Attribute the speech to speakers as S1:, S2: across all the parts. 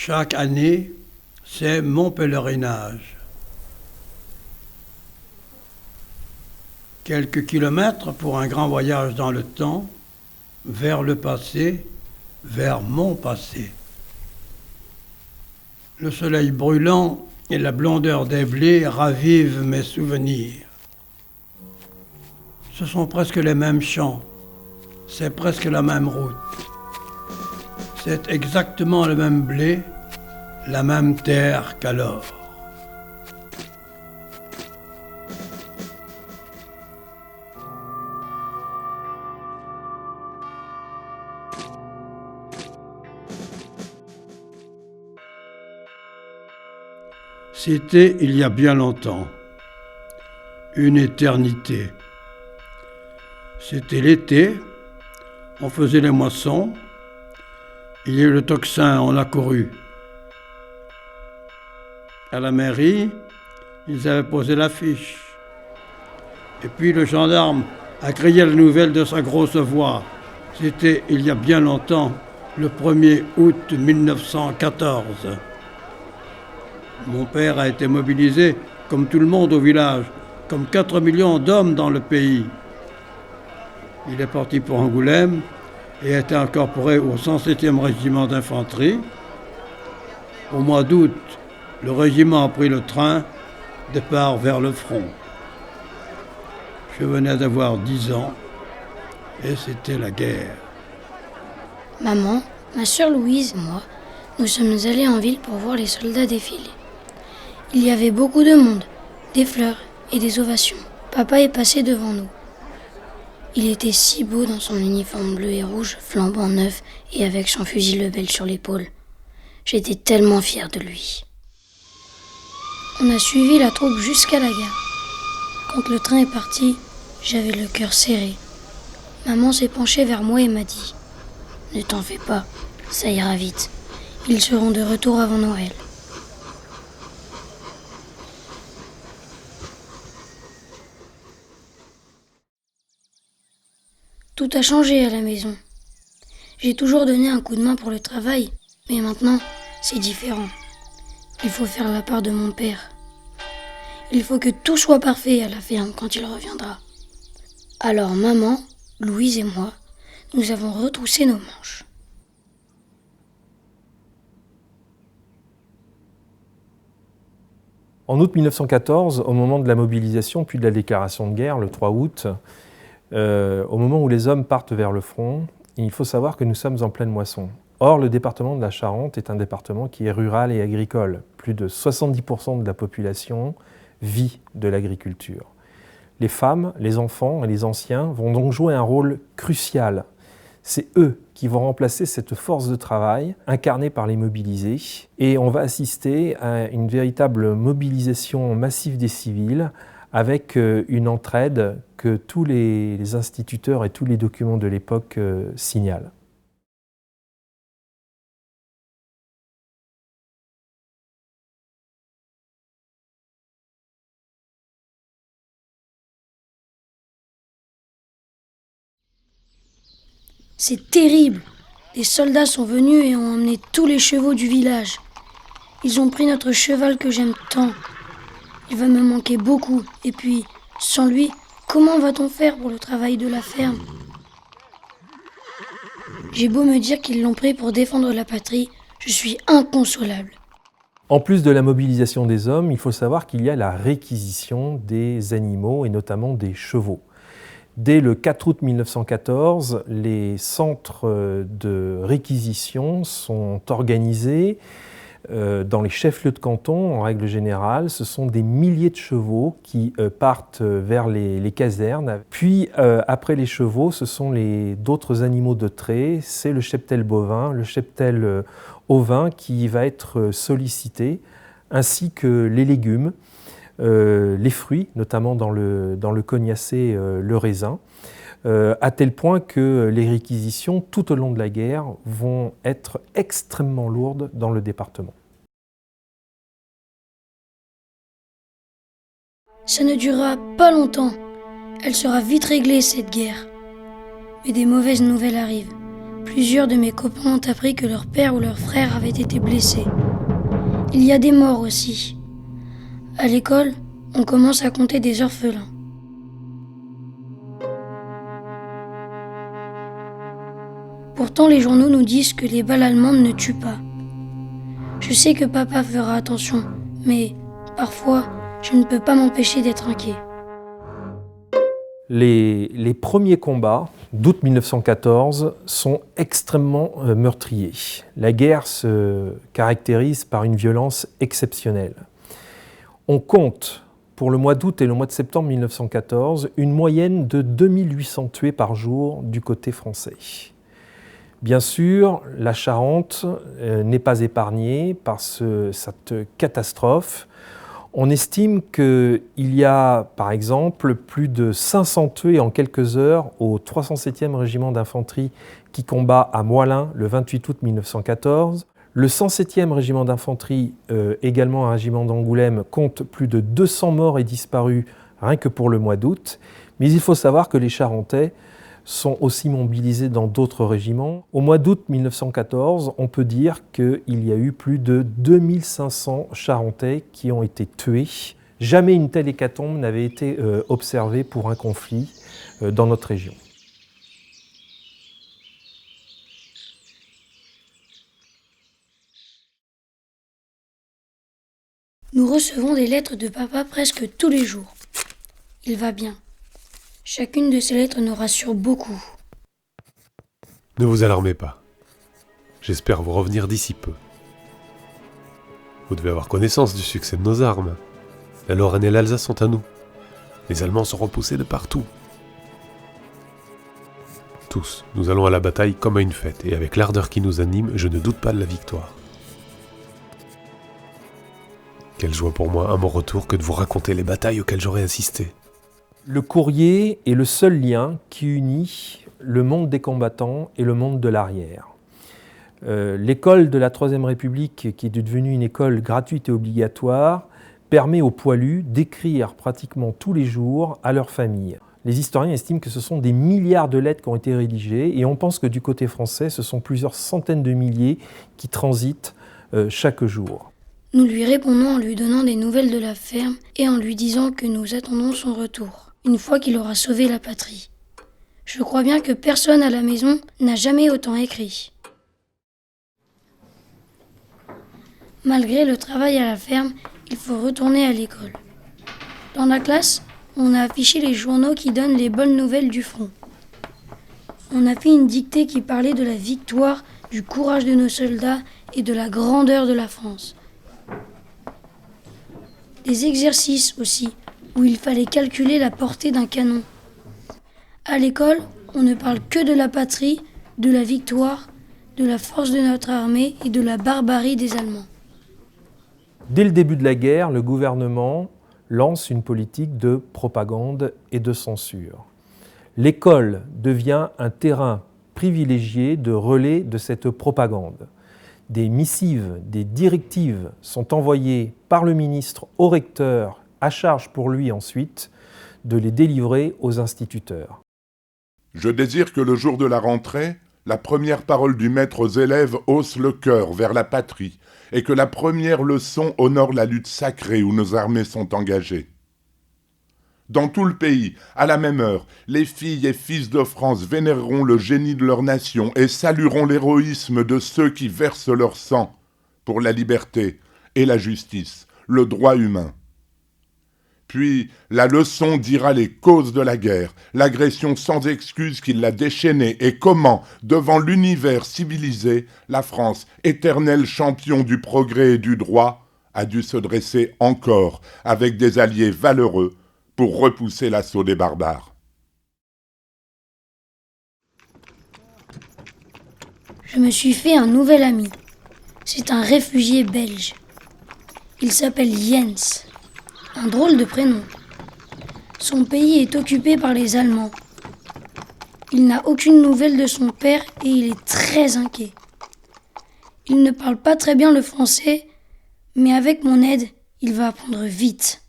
S1: Chaque année, c'est mon pèlerinage. Quelques kilomètres pour un grand voyage dans le temps, vers le passé, vers mon passé. Le soleil brûlant et la blondeur des blés ravivent mes souvenirs. Ce sont presque les mêmes champs, c'est presque la même route. C'est exactement le même blé, la même terre qu'alors. C'était il y a bien longtemps, une éternité. C'était l'été, on faisait les moissons, il y a eu le tocsin, on a couru. À la mairie, ils avaient posé l'affiche. Et puis le gendarme a crié la nouvelle de sa grosse voix. C'était il y a bien longtemps, le 1er août 1914. Mon père a été mobilisé, comme tout le monde au village, comme 4 millions d'hommes dans le pays. Il est parti pour Angoulême et a été incorporé au 107e régiment d'infanterie. Au mois d'août, le régiment a pris le train, départ vers le front. Je venais d'avoir 10 ans et c'était la guerre.
S2: Maman, ma sœur Louise et moi, nous sommes allés en ville pour voir les soldats défiler. Il y avait beaucoup de monde, des fleurs et des ovations. Papa est passé devant nous. Il était si beau dans son uniforme bleu et rouge, flambant neuf et avec son fusil Lebel sur l'épaule. J'étais tellement fière de lui. On a suivi la troupe jusqu'à la gare. Quand le train est parti, j'avais le cœur serré. Maman s'est penchée vers moi et m'a dit « Ne t'en fais pas, ça ira vite. Ils seront de retour avant Noël. » Tout a changé à la maison. J'ai toujours donné un coup de main pour le travail, mais maintenant, c'est différent. Il faut faire la part de mon père. Il faut que tout soit parfait à la ferme quand il reviendra. Alors maman, Louise et moi, nous avons retroussé nos manches.
S3: En août 1914, au moment de la mobilisation puis de la déclaration de guerre, le 3 août, au moment où les hommes partent vers le front, il faut savoir que nous sommes en pleine moisson. Or, le département de la Charente est un département qui est rural et agricole. Plus de 70% de la population vit de l'agriculture. Les femmes, les enfants et les anciens vont donc jouer un rôle crucial. C'est eux qui vont remplacer cette force de travail incarnée par les mobilisés. Et on va assister à une véritable mobilisation massive des civils avec une entraide que tous les instituteurs et tous les documents de l'époque signalent.
S2: C'est terrible. Les soldats sont venus et ont emmené tous les chevaux du village. Ils ont pris notre cheval que j'aime tant. Il va me manquer beaucoup. Et puis, sans lui, comment va-t-on faire pour le travail de la ferme ? J'ai beau me dire qu'ils l'ont pris pour défendre la patrie, je suis inconsolable.
S3: En plus de la mobilisation des hommes, il faut savoir qu'il y a la réquisition des animaux et notamment des chevaux. Dès le 4 août 1914, les centres de réquisition sont organisés dans les chefs-lieux de canton, en règle générale. Ce sont des milliers de chevaux qui partent vers les casernes. Puis, après les chevaux, ce sont d'autres animaux de trait. C'est le cheptel bovin, le cheptel ovin qui va être sollicité, ainsi que les légumes. Les fruits, notamment dans le cognacé, le raisin, à tel point que les réquisitions tout au long de la guerre vont être extrêmement lourdes dans le département.
S2: Ça ne durera pas longtemps. Elle sera vite réglée, cette guerre. Mais des mauvaises nouvelles arrivent. Plusieurs de mes copains ont appris que leur père ou leur frère avait été blessé. Il y a des morts aussi. À l'école, on commence à compter des orphelins. Pourtant, les journaux nous disent que les balles allemandes ne tuent pas. Je sais que papa fera attention, mais parfois, je ne peux pas m'empêcher d'être inquiet.
S3: Les premiers combats d'août 1914 sont extrêmement meurtriers. La guerre se caractérise par une violence exceptionnelle. On compte, pour le mois d'août et le mois de septembre 1914, une moyenne de 2800 tués par jour du côté français. Bien sûr, la Charente n'est pas épargnée par cette catastrophe. On estime qu'il y a, par exemple, plus de 500 tués en quelques heures au 307e régiment d'infanterie qui combat à Moilin le 28 août 1914. Le 107e régiment d'infanterie, également un régiment d'Angoulême, compte plus de 200 morts et disparus rien que pour le mois d'août. Mais il faut savoir que les Charentais sont aussi mobilisés dans d'autres régiments. Au mois d'août 1914, on peut dire qu'il y a eu plus de 2500 Charentais qui ont été tués. Jamais une telle hécatombe n'avait été observée pour un conflit dans notre région.
S2: Nous recevons des lettres de papa presque tous les jours. Il va bien. Chacune de ces lettres nous rassure beaucoup.
S4: Ne vous alarmez pas. J'espère vous revenir d'ici peu. Vous devez avoir connaissance du succès de nos armes. La Lorraine et l'Alsace sont à nous. Les Allemands sont repoussés de partout. Tous, nous allons à la bataille comme à une fête, et avec l'ardeur qui nous anime, je ne doute pas de la victoire. Quelle joie pour moi, à mon retour, que de vous raconter les batailles auxquelles j'aurai assisté.
S3: Le courrier est le seul lien qui unit le monde des combattants et le monde de l'arrière. L'école de la Troisième République, qui est devenue une école gratuite et obligatoire, permet aux poilus d'écrire pratiquement tous les jours à leur famille. Les historiens estiment que ce sont des milliards de lettres qui ont été rédigées et on pense que du côté français, ce sont plusieurs centaines de milliers qui transitent chaque jour.
S2: Nous lui répondons en lui donnant des nouvelles de la ferme et en lui disant que nous attendons son retour, une fois qu'il aura sauvé la patrie. Je crois bien que personne à la maison n'a jamais autant écrit. Malgré le travail à la ferme, il faut retourner à l'école. Dans la classe, on a affiché les journaux qui donnent les bonnes nouvelles du front. On a fait une dictée qui parlait de la victoire, du courage de nos soldats et de la grandeur de la France. Des exercices aussi, où il fallait calculer la portée d'un canon. À l'école, on ne parle que de la patrie, de la victoire, de la force de notre armée et de la barbarie des Allemands.
S3: Dès le début de la guerre, le gouvernement lance une politique de propagande et de censure. L'école devient un terrain privilégié de relais de cette propagande. Des missives, des directives sont envoyées par le ministre au recteur, à charge pour lui ensuite de les délivrer aux instituteurs.
S5: Je désire que le jour de la rentrée, la première parole du maître aux élèves hausse le cœur vers la patrie et que la première leçon honore la lutte sacrée où nos armées sont engagées. Dans tout le pays, à la même heure, les filles et fils de France vénéreront le génie de leur nation et salueront l'héroïsme de ceux qui versent leur sang pour la liberté et la justice, le droit humain. Puis, la leçon dira les causes de la guerre, l'agression sans excuse qui l'a déchaînée et comment, devant l'univers civilisé, la France, éternel champion du progrès et du droit, a dû se dresser encore avec des alliés valeureux pour repousser l'assaut des barbares.
S2: Je me suis fait un nouvel ami. C'est un réfugié belge. Il s'appelle Jens. Un drôle de prénom. Son pays est occupé par les Allemands. Il n'a aucune nouvelle de son père et il est très inquiet. Il ne parle pas très bien le français, mais avec mon aide, il va apprendre vite.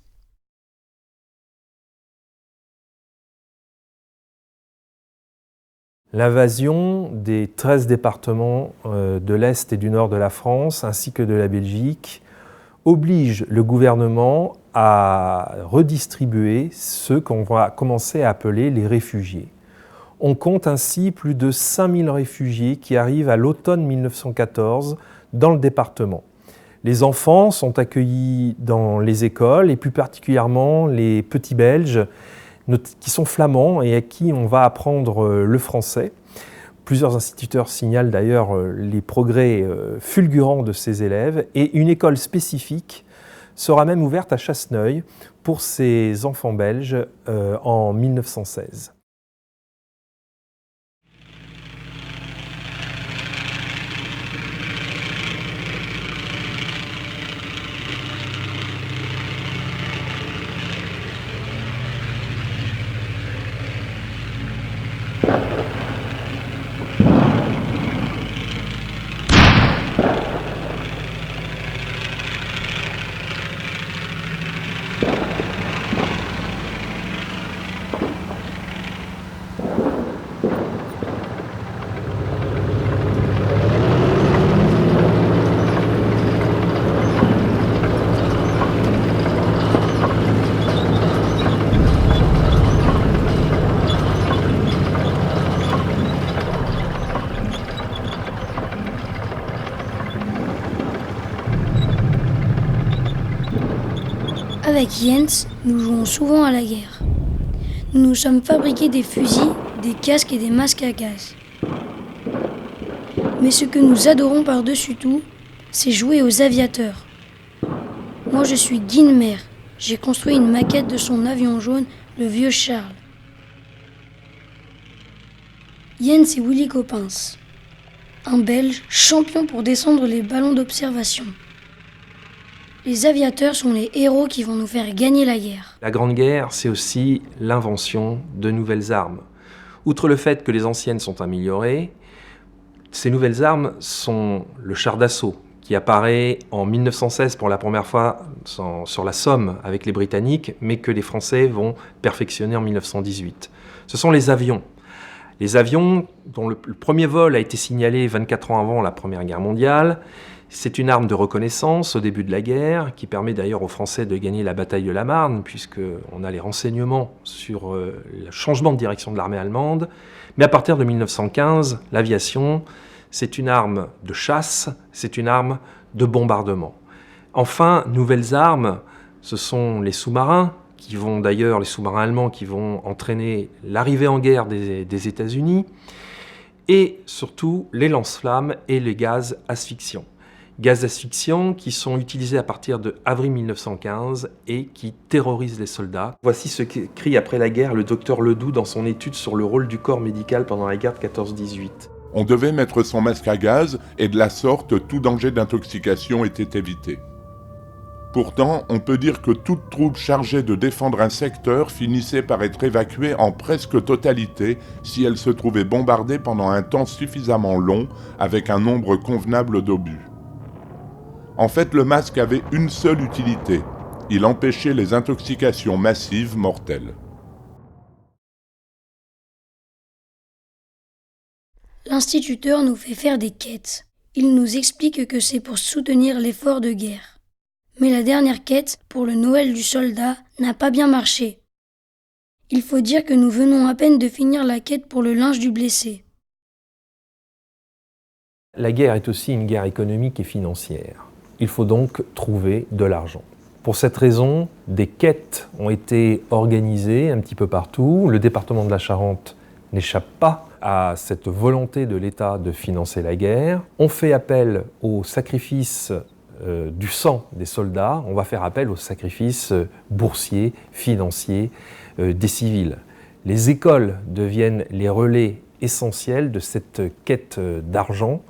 S3: L'invasion des 13 départements de l'Est et du Nord de la France, ainsi que de la Belgique, oblige le gouvernement à redistribuer ceux qu'on va commencer à appeler les réfugiés. On compte ainsi plus de 5000 réfugiés qui arrivent à l'automne 1914 dans le département. Les enfants sont accueillis dans les écoles et plus particulièrement les petits Belges qui sont flamands et à qui on va apprendre le français. Plusieurs instituteurs signalent d'ailleurs les progrès fulgurants de ces élèves et une école spécifique sera même ouverte à Chasseneuil pour ces enfants belges en 1916.
S2: Avec Jens, nous jouons souvent à la guerre. Nous nous sommes fabriqués des fusils, des casques et des masques à gaz. Mais ce que nous adorons par-dessus tout, c'est jouer aux aviateurs. Moi, je suis Guinmer. J'ai construit une maquette de son avion jaune, le vieux Charles. Jens et Willy Coppens, un Belge champion pour descendre les ballons d'observation. Les aviateurs sont les héros qui vont nous faire gagner la guerre.
S3: La Grande Guerre, c'est aussi l'invention de nouvelles armes. Outre le fait que les anciennes sont améliorées, ces nouvelles armes sont le char d'assaut, qui apparaît en 1916 pour la première fois sur la Somme avec les Britanniques, mais que les Français vont perfectionner en 1918. Ce sont les avions. Les avions dont le premier vol a été signalé 24 ans avant la Première Guerre mondiale. C'est une arme de reconnaissance au début de la guerre, qui permet d'ailleurs aux Français de gagner la bataille de la Marne, puisqu'on a les renseignements sur le changement de direction de l'armée allemande. Mais à partir de 1915, l'aviation, c'est une arme de chasse, c'est une arme de bombardement. Enfin, nouvelles armes, ce sont les sous-marins, les sous-marins allemands qui vont entraîner l'arrivée en guerre des États-Unis, et surtout les lance-flammes et les gaz asphyxiants. Gaz asphyxiants qui sont utilisés à partir de avril 1915 et qui terrorisent les soldats. Voici ce qu'écrit après la guerre le docteur Ledoux dans son étude sur le rôle du corps médical pendant la guerre de 14-18.
S5: On devait mettre son masque à gaz et de la sorte, tout danger d'intoxication était évité. Pourtant, on peut dire que toute troupe chargée de défendre un secteur finissait par être évacuée en presque totalité si elle se trouvait bombardée pendant un temps suffisamment long avec un nombre convenable d'obus. En fait, le masque avait une seule utilité. Il empêchait les intoxications massives mortelles.
S2: L'instituteur nous fait faire des quêtes. Il nous explique que c'est pour soutenir l'effort de guerre. Mais la dernière quête, pour le Noël du soldat, n'a pas bien marché. Il faut dire que nous venons à peine de finir la quête pour le linge du blessé.
S3: La guerre est aussi une guerre économique et financière. Il faut donc trouver de l'argent. Pour cette raison, des quêtes ont été organisées un petit peu partout. Le département de la Charente n'échappe pas à cette volonté de l'État de financer la guerre. On fait appel au sacrifice du sang des soldats, on va faire appel au sacrifice boursier, financier des civils. Les écoles deviennent les relais essentiels de cette quête d'argent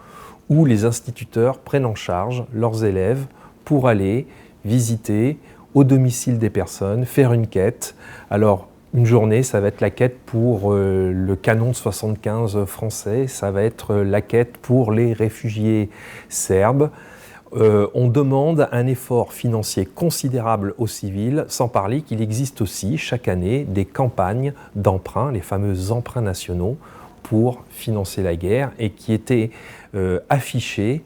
S3: où les instituteurs prennent en charge leurs élèves pour aller visiter au domicile des personnes, faire une quête. Alors, une journée, ça va être la quête pour le canon de 75 français, ça va être la quête pour les réfugiés serbes. On demande un effort financier considérable aux civils, sans parler qu'il existe aussi chaque année des campagnes d'emprunts, les fameux emprunts nationaux, pour financer la guerre et qui étaient affichés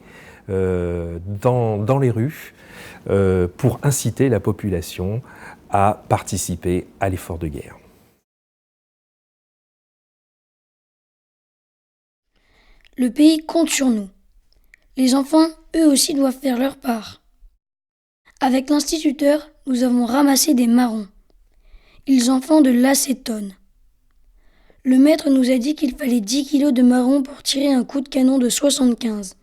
S3: dans les rues pour inciter la population à participer à l'effort de guerre.
S2: Le pays compte sur nous. Les enfants, eux aussi, doivent faire leur part. Avec l'instituteur, nous avons ramassé des marrons. Ils en font de l'acétone. Le maître nous a dit qu'il fallait 10 kilos de marrons pour tirer un coup de canon de 75.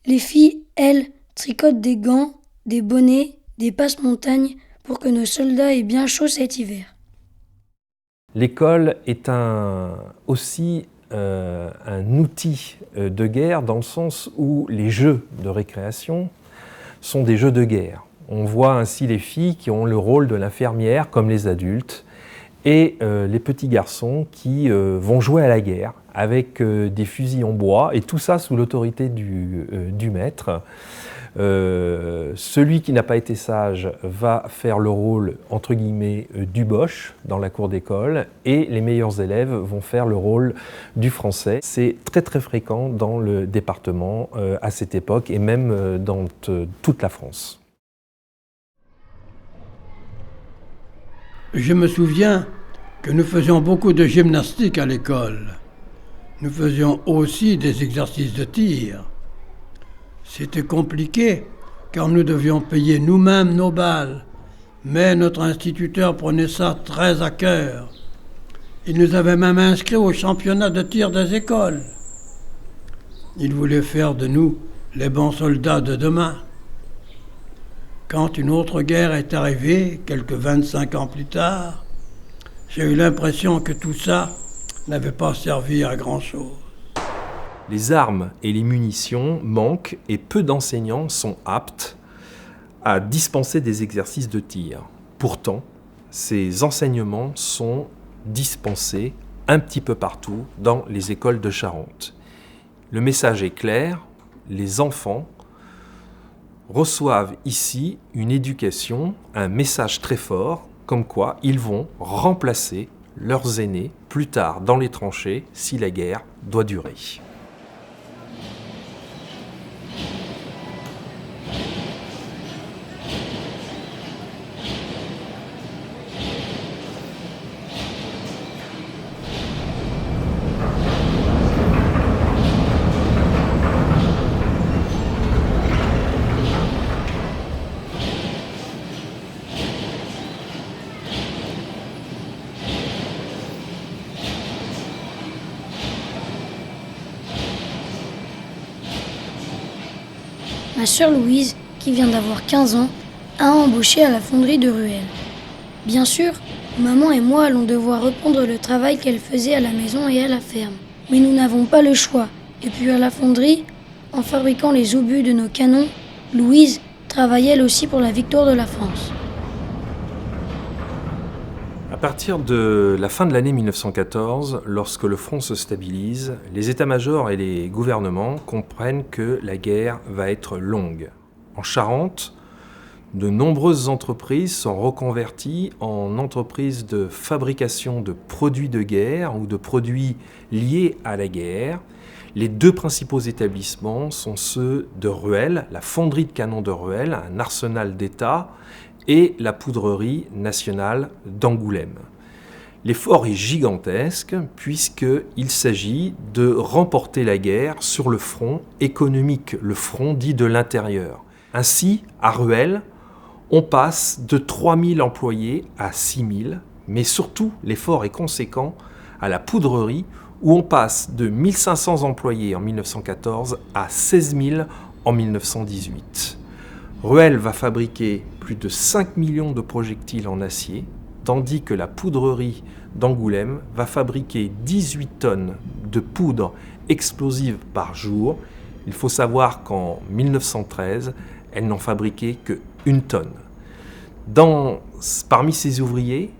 S2: Les filles, elles, tricotent des gants, des bonnets, des passe-montagnes pour que nos soldats aient bien chaud cet hiver.
S3: L'école est aussi un outil de guerre dans le sens où les jeux de récréation sont des jeux de guerre. On voit ainsi les filles qui ont le rôle de l'infirmière comme les adultes et les petits garçons qui vont jouer à la guerre avec des fusils en bois et tout ça sous l'autorité du maître. Celui qui n'a pas été sage va faire le rôle, entre guillemets, du boche dans la cour d'école et les meilleurs élèves vont faire le rôle du français. C'est très très fréquent dans le département à cette époque et même dans toute la France.
S1: Je me souviens que nous faisions beaucoup de gymnastique à l'école. Nous faisions aussi des exercices de tir. C'était compliqué, car nous devions payer nous-mêmes nos balles. Mais notre instituteur prenait ça très à cœur. Il nous avait même inscrits au championnat de tir des écoles. Il voulait faire de nous les bons soldats de demain. Quand une autre guerre est arrivée, quelques 25 ans plus tard, j'ai eu l'impression que tout ça n'avait pas servi à grand-chose.
S3: Les armes et les munitions manquent et peu d'enseignants sont aptes à dispenser des exercices de tir. Pourtant, ces enseignements sont dispensés un petit peu partout dans les écoles de Charente. Le message est clair, les enfants reçoivent ici une éducation, un message très fort, comme quoi ils vont remplacer leurs aînés plus tard dans les tranchées si la guerre doit durer.
S2: Ma sœur Louise, qui vient d'avoir 15 ans, a embauché à la fonderie de Ruelle. Bien sûr, maman et moi allons devoir reprendre le travail qu'elle faisait à la maison et à la ferme. Mais nous n'avons pas le choix. Et puis à la fonderie, en fabriquant les obus de nos canons, Louise travaille elle aussi pour la victoire de la France.
S3: À partir de la fin de l'année 1914, lorsque le front se stabilise, les états-majors et les gouvernements comprennent que la guerre va être longue. En Charente, de nombreuses entreprises sont reconverties en entreprises de fabrication de produits de guerre ou de produits liés à la guerre. Les deux principaux établissements sont ceux de Ruelle, la fonderie de canons de Ruelle, un arsenal d'État, et la poudrerie nationale d'Angoulême. L'effort est gigantesque puisqu'il s'agit de remporter la guerre sur le front économique, le front dit de l'intérieur. Ainsi, à Ruelle, on passe de 3000 employés à 6000, mais surtout l'effort est conséquent à la poudrerie où on passe de 1500 employés en 1914 à 16 000 en 1918. Ruelle va fabriquer plus de 5 millions de projectiles en acier, tandis que la poudrerie d'Angoulême va fabriquer 18 tonnes de poudre explosive par jour. Il faut savoir qu'en 1913, elle n'en fabriquait que 1 tonne. Parmi ces ouvriers,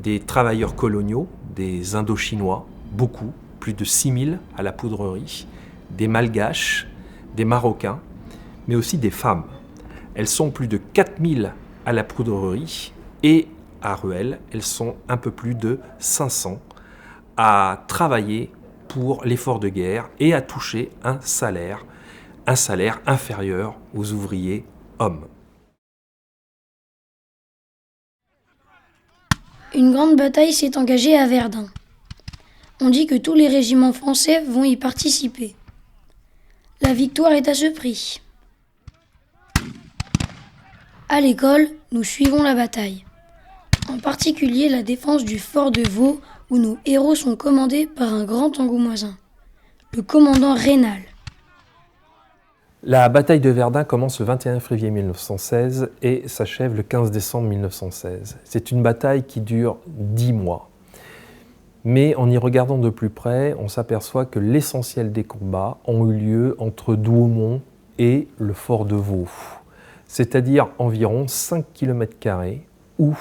S3: des travailleurs coloniaux, des Indochinois, beaucoup, plus de 6000 à la poudrerie, des Malgaches, des Marocains, mais aussi des femmes. Elles sont plus de 4000 à la poudrerie et à Ruelle, elles sont un peu plus de 500 à travailler pour l'effort de guerre et à toucher un salaire inférieur aux ouvriers hommes.
S2: Une grande bataille s'est engagée à Verdun. On dit que tous les régiments français vont y participer. La victoire est à ce prix. À l'école, nous suivons la bataille. En particulier la défense du fort de Vaux, où nos héros sont commandés par un grand angoumoisin, le commandant Raynal.
S3: La bataille de Verdun commence le 21 février 1916 et s'achève le 15 décembre 1916. C'est une bataille qui dure 10 mois. Mais en y regardant de plus près, on s'aperçoit que l'essentiel des combats ont eu lieu entre Douaumont et le fort de Vaux, c'est-à-dire environ 5 km² où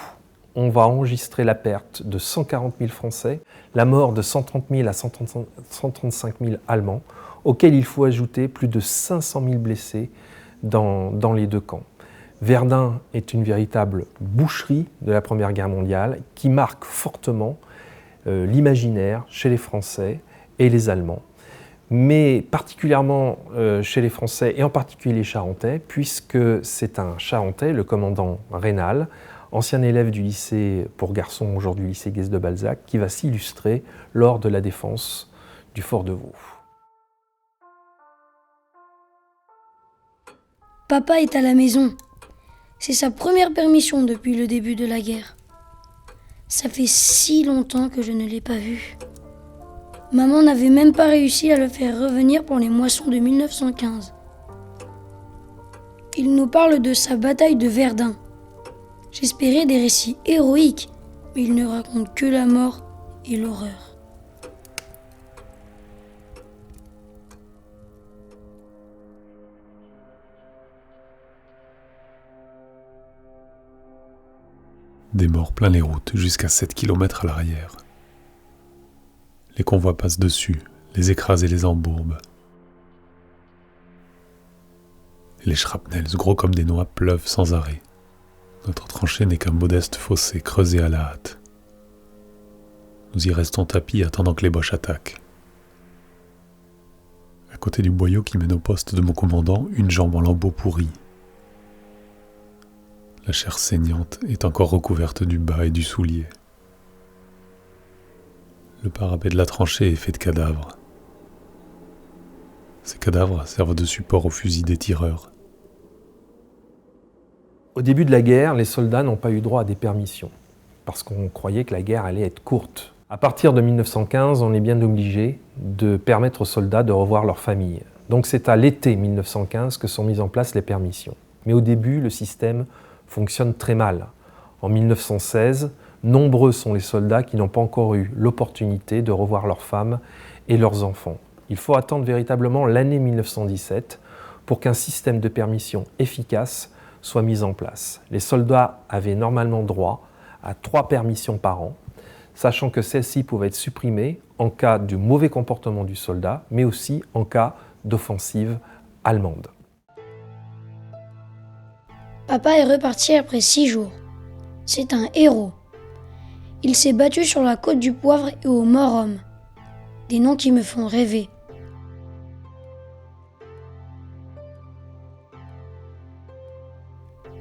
S3: on va enregistrer la perte de 140 000 Français, la mort de 130 000 à 135 000 Allemands, auxquels il faut ajouter plus de 500 000 blessés dans les deux camps. Verdun est une véritable boucherie de la Première Guerre mondiale qui marque fortement l'imaginaire chez les Français et les Allemands, mais particulièrement chez les Français et en particulier les Charentais, puisque c'est un Charentais, le commandant Raynal, ancien élève du lycée pour garçons, aujourd'hui lycée Guès de Balzac, qui va s'illustrer lors de la défense du fort de Vaux.
S2: Papa est à la maison. C'est sa première permission depuis le début de la guerre. Ça fait si longtemps que je ne l'ai pas vu. Maman n'avait même pas réussi à le faire revenir pour les moissons de 1915. Il nous parle de sa bataille de Verdun. J'espérais des récits héroïques, mais il ne raconte que la mort et l'horreur.
S4: Des morts plein les routes, jusqu'à 7 km à l'arrière. Les convois passent dessus, les écrasent et les embourbent. Et les shrapnels, gros comme des noix, pleuvent sans arrêt. Notre tranchée n'est qu'un modeste fossé creusé à la hâte. Nous y restons tapis attendant que les Boches attaquent. À côté du boyau qui mène au poste de mon commandant, une jambe en lambeaux pourris. La chair saignante est encore recouverte du bas et du soulier. Le parapet de la tranchée est fait de cadavres. Ces cadavres servent de support aux fusils des tireurs.
S3: Au début de la guerre, les soldats n'ont pas eu droit à des permissions, parce qu'on croyait que la guerre allait être courte. À partir de 1915, on est bien obligé de permettre aux soldats de revoir leur famille. Donc c'est à l'été 1915 que sont mises en place les permissions. Mais au début, le système fonctionne très mal. En 1916, nombreux sont les soldats qui n'ont pas encore eu l'opportunité de revoir leurs femmes et leurs enfants. Il faut attendre véritablement l'année 1917 pour qu'un système de permission efficace soit mis en place. Les soldats avaient normalement droit à 3 permissions par an, sachant que celles-ci pouvaient être supprimées en cas de mauvais comportement du soldat, mais aussi en cas d'offensive allemande.
S2: Papa est reparti après 6 jours. C'est un héros. Il s'est battu sur la côte du Poivre et au Mort-Homme. Des noms qui me font rêver.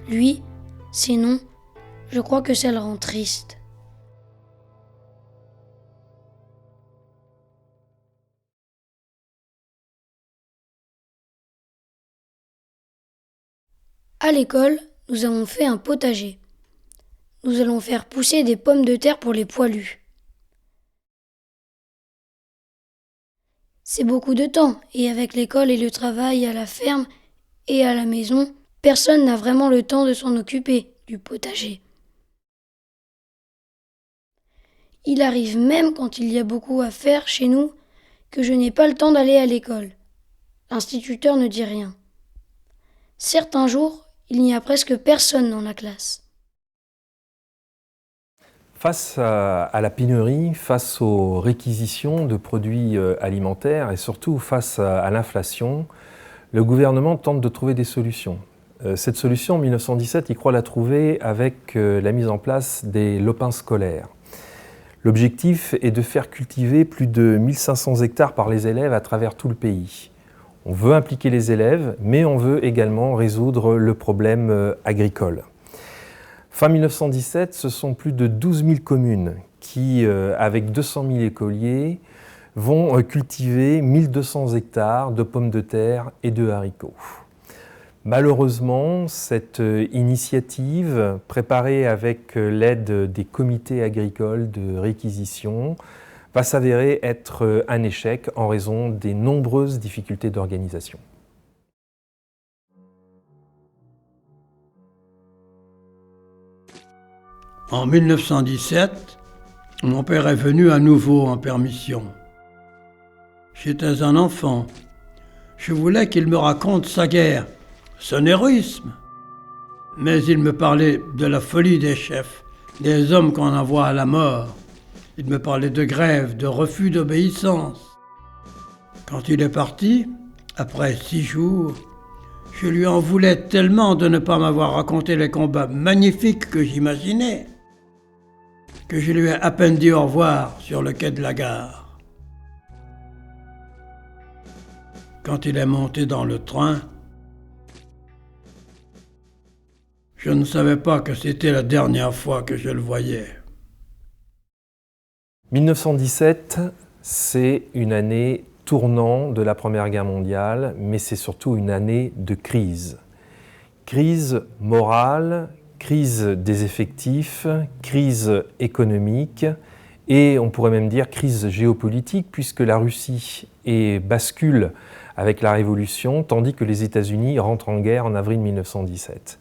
S2: Lui, ces noms, je crois que ça le rend triste. À l'école, nous avons fait un potager. Nous allons faire pousser des pommes de terre pour les poilus. C'est beaucoup de temps, et avec l'école et le travail à la ferme et à la maison, personne n'a vraiment le temps de s'en occuper du potager. Il arrive même quand il y a beaucoup à faire chez nous que je n'ai pas le temps d'aller à l'école. L'instituteur ne dit rien. Certains jours, il n'y a presque personne dans la classe.
S3: Face à la pénurie, face aux réquisitions de produits alimentaires et surtout face à l'inflation, le gouvernement tente de trouver des solutions. Cette solution, en 1917, il croit la trouver avec la mise en place des lopins scolaires. L'objectif est de faire cultiver plus de 1500 hectares par les élèves à travers tout le pays. On veut impliquer les élèves, mais on veut également résoudre le problème agricole. Fin 1917, ce sont plus de 12 000 communes qui, avec 200 000 écoliers, vont cultiver 1200 hectares de pommes de terre et de haricots. Malheureusement, cette initiative, préparée avec l'aide des comités agricoles de réquisition, va s'avérer être un échec en raison des nombreuses difficultés d'organisation.
S1: En 1917, mon père est venu à nouveau en permission. J'étais un enfant. Je voulais qu'il me raconte sa guerre, son héroïsme. Mais il me parlait de la folie des chefs, des hommes qu'on envoie à la mort. Il me parlait de grève, de refus d'obéissance. Quand il est parti, après 6 jours, je lui en voulais tellement de ne pas m'avoir raconté les combats magnifiques que j'imaginais, que je lui ai à peine dit au revoir sur le quai de la gare. Quand il est monté dans le train, je ne savais pas que c'était la dernière fois que je le voyais.
S3: 1917, c'est une année tournant de la Première Guerre mondiale, mais c'est surtout une année de crise. Crise morale, crise des effectifs, crise économique et on pourrait même dire crise géopolitique puisque la Russie bascule avec la Révolution tandis que les États-Unis rentrent en guerre en avril 1917.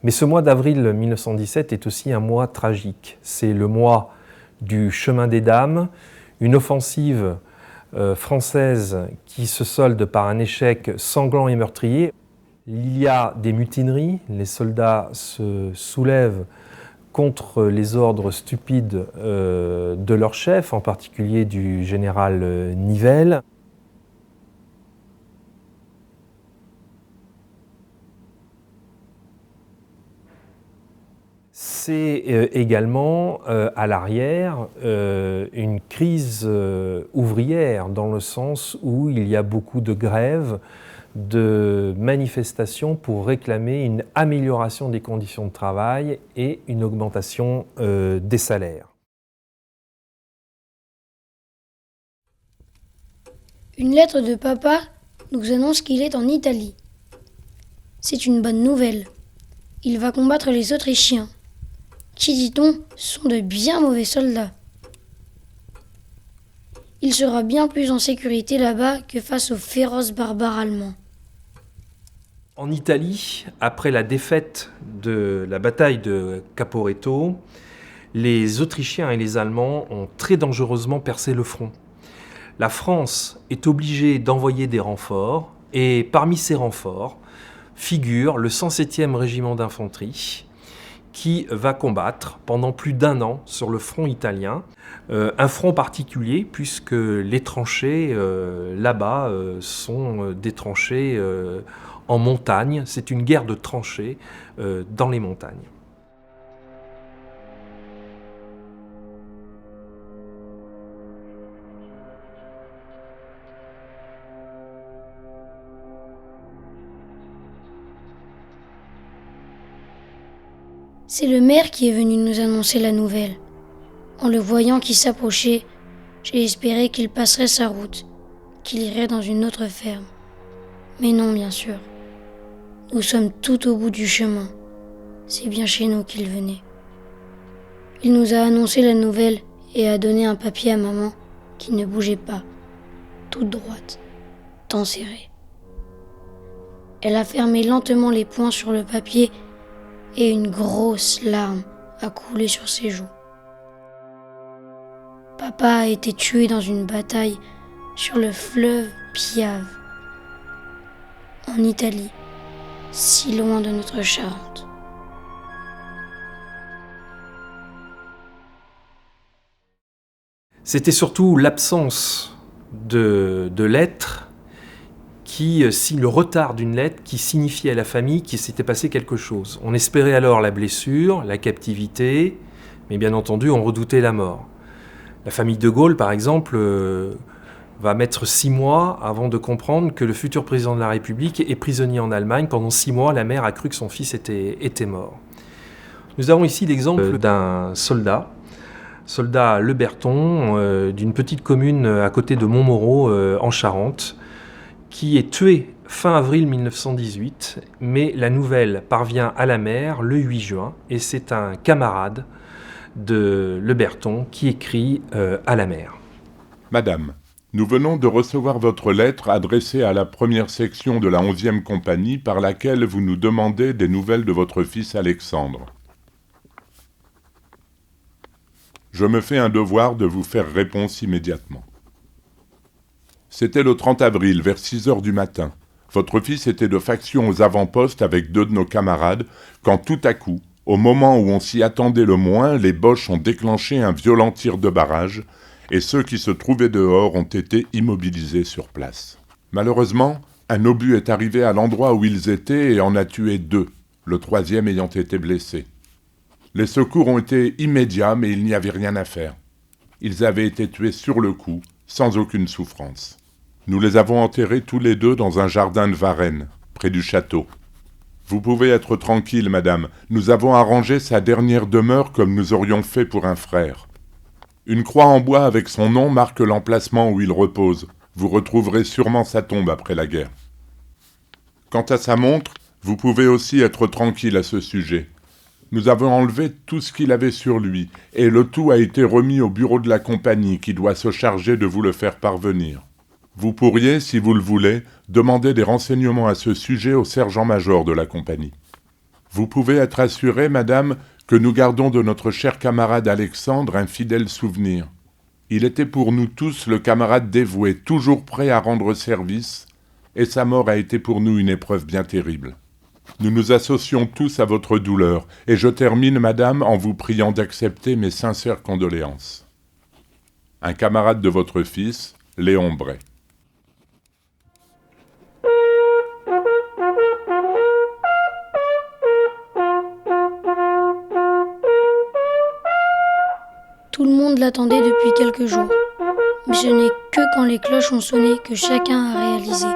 S3: Mais ce mois d'avril 1917 est aussi un mois tragique. C'est le mois du chemin des dames, une offensive française qui se solde par un échec sanglant et meurtrier. Il y a des mutineries, les soldats se soulèvent contre les ordres stupides de leur chef, en particulier du général Nivelle. C'est également à l'arrière une crise ouvrière dans le sens où il y a beaucoup de grèves, de manifestations pour réclamer une amélioration des conditions de travail et une augmentation des salaires.
S2: Une lettre de papa nous annonce qu'il est en Italie. C'est une bonne nouvelle. Il va combattre les Autrichiens, qui, dit-on, sont de bien mauvais soldats. Il sera bien plus en sécurité là-bas que face aux féroces barbares allemands.
S3: En Italie, après la défaite de la bataille de Caporetto, les Autrichiens et les Allemands ont très dangereusement percé le front. La France est obligée d'envoyer des renforts et parmi ces renforts figure le 107e régiment d'infanterie qui va combattre pendant plus d'1 an sur le front italien. Un front particulier puisque les tranchées là-bas sont des tranchées en montagne. C'est une guerre de tranchées dans les montagnes.
S2: C'est le maire qui est venu nous annoncer la nouvelle. En le voyant qui s'approchait, j'ai espéré qu'il passerait sa route, qu'il irait dans une autre ferme. Mais non, bien sûr. Nous sommes tout au bout du chemin. C'est bien chez nous qu'il venait. Il nous a annoncé la nouvelle et a donné un papier à maman qui ne bougeait pas, toute droite, tant serrée. Elle a fermé lentement les poings sur le papier et une grosse larme a coulé sur ses joues. Papa a été tué dans une bataille sur le fleuve Piave, en Italie, si loin de notre Charente.
S3: C'était surtout l'absence de lettres le retard d'une lettre qui signifiait à la famille qu'il s'était passé quelque chose. On espérait alors la blessure, la captivité, mais bien entendu on redoutait la mort. La famille de Gaulle, par exemple, va mettre 6 mois avant de comprendre que le futur président de la République est prisonnier en Allemagne. Pendant 6 mois, la mère a cru que son fils était mort. Nous avons ici l'exemple d'un soldat Le Berton, d'une petite commune à côté de Montmoreau, en Charente, qui est tué fin avril 1918, mais la nouvelle parvient à la mère le 8 juin, et c'est un camarade de Le Berton qui écrit à la mère.
S5: Madame, nous venons de recevoir votre lettre adressée à la première section de la 11e compagnie par laquelle vous nous demandez des nouvelles de votre fils Alexandre. Je me fais un devoir de vous faire réponse immédiatement. C'était le 30 avril, vers 6 heures du matin. Votre fils était de faction aux avant-postes avec 2 de nos camarades, quand tout à coup, au moment où on s'y attendait le moins, les Boches ont déclenché un violent tir de barrage, et ceux qui se trouvaient dehors ont été immobilisés sur place. Malheureusement, un obus est arrivé à l'endroit où ils étaient et en a tué 2, le 3e ayant été blessé. Les secours ont été immédiats, mais il n'y avait rien à faire. Ils avaient été tués sur le coup, sans aucune souffrance. Nous les avons enterrés tous les 2 dans un jardin de Varennes, près du château. Vous pouvez être tranquille, madame, nous avons arrangé sa dernière demeure comme nous aurions fait pour un frère. Une croix en bois avec son nom marque l'emplacement où il repose. Vous retrouverez sûrement sa tombe après la guerre. Quant à sa montre, vous pouvez aussi être tranquille à ce sujet. Nous avons enlevé tout ce qu'il avait sur lui, et le tout a été remis au bureau de la compagnie qui doit se charger de vous le faire parvenir. Vous pourriez, si vous le voulez, demander des renseignements à ce sujet au sergent-major de la compagnie. Vous pouvez être assurée, madame, que nous gardons de notre cher camarade Alexandre un fidèle souvenir. Il était pour nous tous le camarade dévoué, toujours prêt à rendre service, et sa mort a été pour nous une épreuve bien terrible. Nous nous associons tous à votre douleur, et je termine, madame, en vous priant d'accepter mes sincères condoléances. Un camarade de votre fils, Léon Bray.
S2: Tout le monde l'attendait depuis quelques jours, mais ce n'est que quand les cloches ont sonné que chacun a réalisé.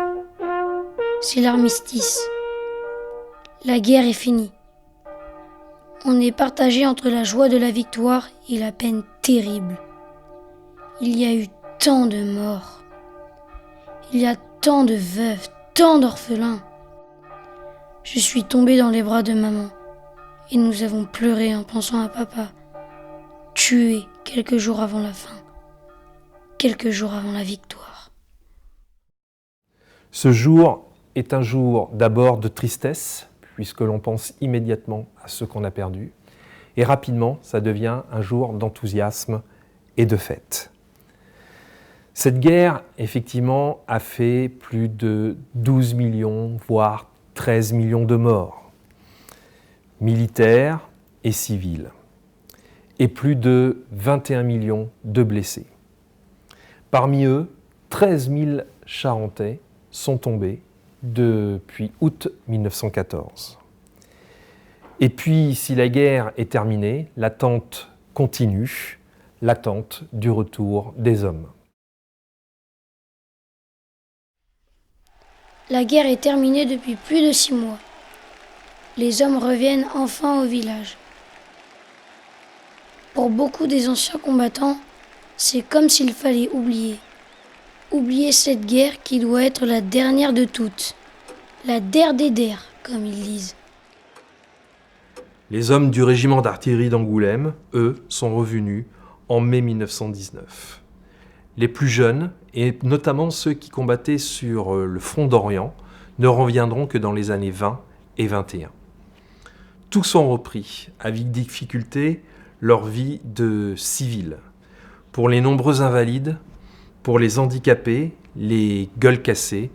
S2: C'est l'armistice. La guerre est finie. On est partagé entre la joie de la victoire et la peine terrible. Il y a eu tant de morts. Il y a tant de veuves, tant d'orphelins. Je suis tombée dans les bras de maman et nous avons pleuré en pensant à papa, tué quelques jours avant la fin, quelques jours avant la victoire.
S3: Ce jour est un jour d'abord de tristesse, puisque l'on pense immédiatement à ce qu'on a perdu, et rapidement, ça devient un jour d'enthousiasme et de fête. Cette guerre, effectivement, a fait plus de 12 millions, voire 13 millions de morts, militaires et civils, et plus de 21 millions de blessés. Parmi eux, 13 000 Charentais sont tombés depuis août 1914. Et puis, si la guerre est terminée, l'attente continue, l'attente du retour des hommes.
S2: La guerre est terminée depuis plus de 6 mois. Les hommes reviennent enfin au village. Pour beaucoup des anciens combattants, c'est comme s'il fallait oublier. Oublier cette guerre qui doit être la dernière de toutes. La der des der, comme ils disent.
S3: Les hommes du régiment d'artillerie d'Angoulême, eux, sont revenus en mai 1919. Les plus jeunes, et notamment ceux qui combattaient sur le front d'Orient, ne reviendront que dans les années 20 et 21. Tous ont repris, avec difficulté, leur vie de civil. Pour les nombreux invalides, pour les handicapés, les gueules cassées,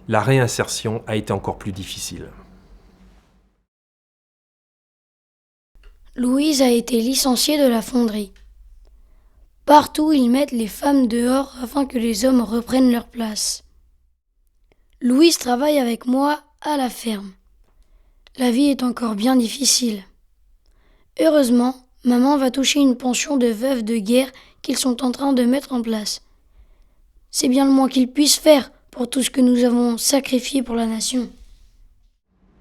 S3: la réinsertion a été encore plus difficile.
S2: Louise a été licenciée de la fonderie. Partout, ils mettent les femmes dehors afin que les hommes reprennent leur place. Louise travaille avec moi à la ferme. La vie est encore bien difficile. Heureusement, maman va toucher une pension de veuve de guerre qu'ils sont en train de mettre en place. C'est bien le moins qu'ils puissent faire pour tout ce que nous avons sacrifié pour la nation.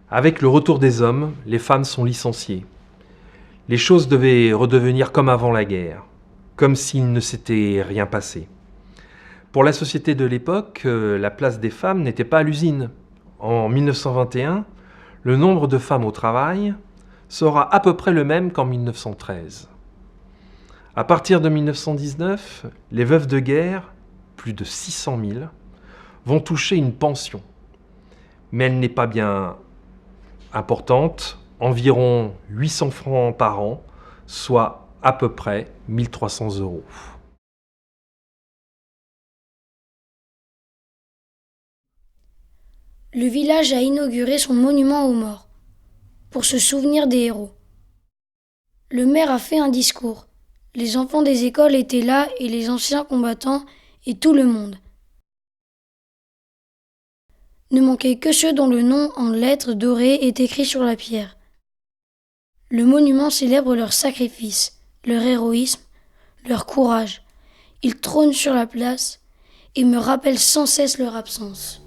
S3: Avec le retour des hommes, les femmes sont licenciées. Les choses devaient redevenir comme avant la guerre, comme s'il ne s'était rien passé. Pour la société de l'époque, la place des femmes n'était pas à l'usine. En 1921, le nombre de femmes au travail sera à peu près le même qu'en 1913. À partir de 1919, les veuves de guerre, plus de 600 000, vont toucher une pension. Mais elle n'est pas bien importante, environ 800 francs par an, soit à peu près 1 300 €.
S2: Le village a inauguré son monument aux morts, pour se souvenir des héros. Le maire a fait un discours. Les enfants des écoles étaient là et les anciens combattants et tout le monde. Ne manquaient que ceux dont le nom en lettres dorées est écrit sur la pierre. Le monument célèbre leur sacrifice, leur héroïsme, leur courage. Ils trônent sur la place et me rappellent sans cesse leur absence.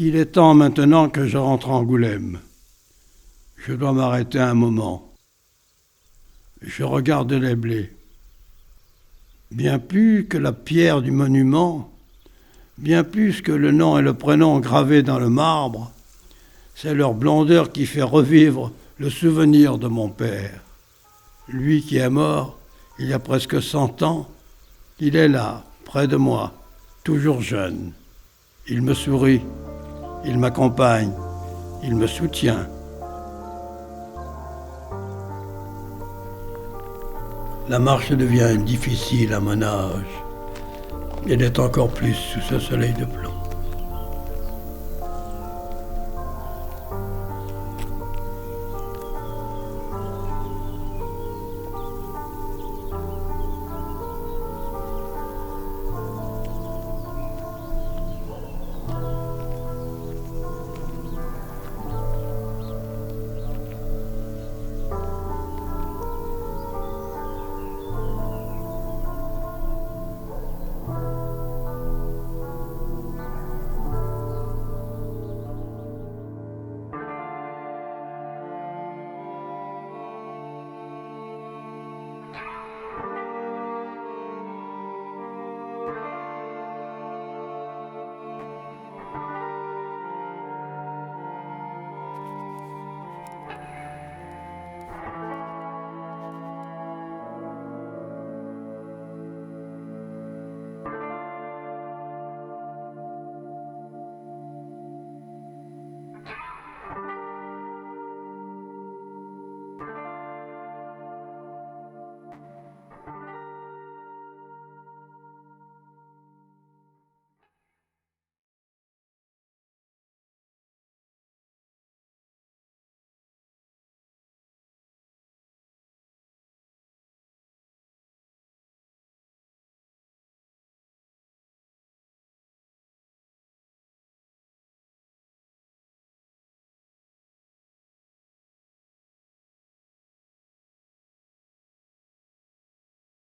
S1: Il est temps maintenant que je rentre à Angoulême. Je dois m'arrêter un moment. Je regarde les blés. Bien plus que la pierre du monument, bien plus que le nom et le prénom gravés dans le marbre, c'est leur blondeur qui fait revivre le souvenir de mon père. Lui qui est mort il y a presque 100 ans, il est là, près de moi, toujours jeune. Il me sourit. Il m'accompagne, il me soutient. La marche devient difficile à mon âge. Elle est encore plus sous ce soleil de plomb.